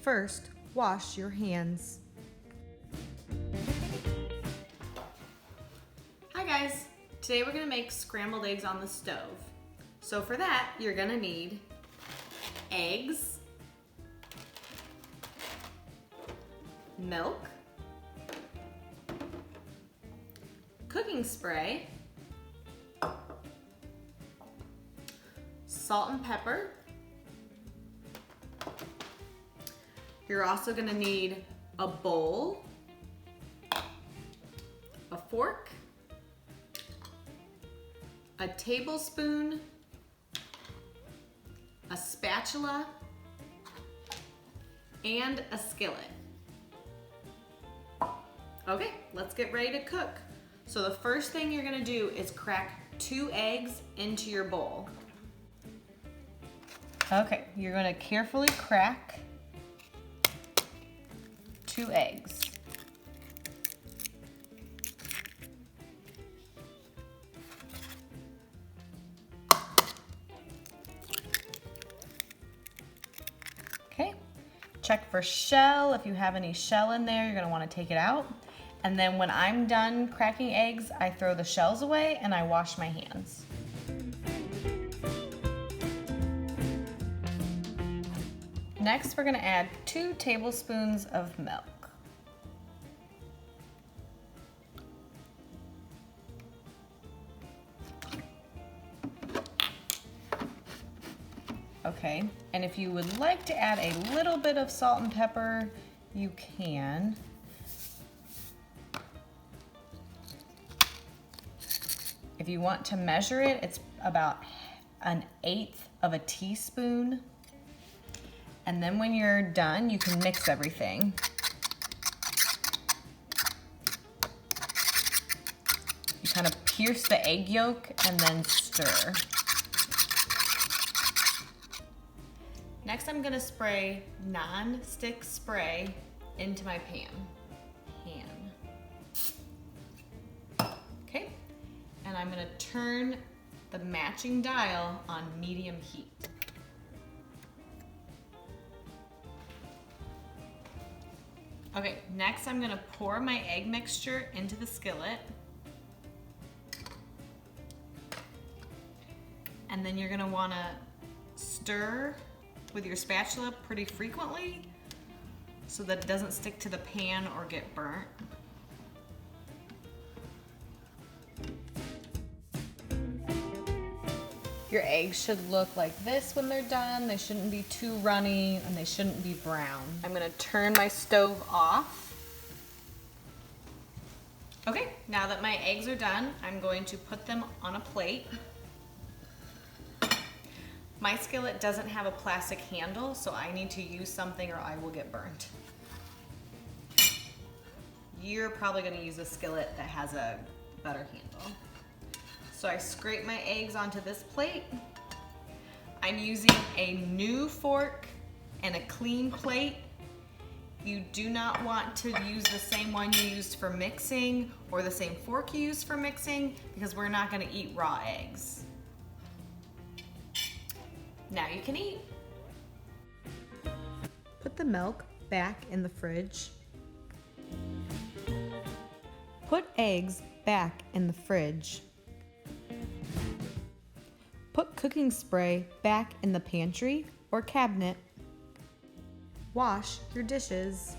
first, wash your hands. Hi guys, today we're gonna make scrambled eggs on the stove. So for that, you're gonna need eggs, milk, cooking spray, salt and pepper. You're also gonna need a bowl, a fork, a tablespoon, a spatula, and a skillet. Okay, let's get ready to cook. So the first thing you're gonna do is crack 2 eggs into your bowl. Okay, you're gonna carefully crack 2 eggs. Okay, check for shell. If you have any shell in there, you're gonna wanna take it out. And then when I'm done cracking eggs, I throw the shells away and I wash my hands. Next, we're gonna add 2 tablespoons of milk. Okay, and if you would like to add a little bit of salt and pepper, you can. If you want to measure it, it's about 1/8 of a teaspoon. And then when you're done, you can mix everything. You kind of pierce the egg yolk and then stir. Next, I'm gonna spray non-stick spray into my pan. Okay, and I'm gonna turn the matching dial on medium heat. Okay, next I'm gonna pour my egg mixture into the skillet. And then you're gonna wanna stir with your spatula pretty frequently so that it doesn't stick to the pan or get burnt. Your eggs should look like this when they're done. They shouldn't be too runny and they shouldn't be brown. I'm gonna turn my stove off. Okay, now that my eggs are done, I'm going to put them on a plate. My skillet doesn't have a plastic handle, so I need to use something or I will get burnt. You're probably gonna use a skillet that has a better handle. So I scrape my eggs onto this plate. I'm using a new fork and a clean plate. You do not want to use the same one you used for mixing or the same fork you used for mixing because we're not gonna eat raw eggs. Now you can eat. Put the milk back in the fridge. Put eggs back in the fridge. Put cooking spray back in the pantry or cabinet. Wash your dishes.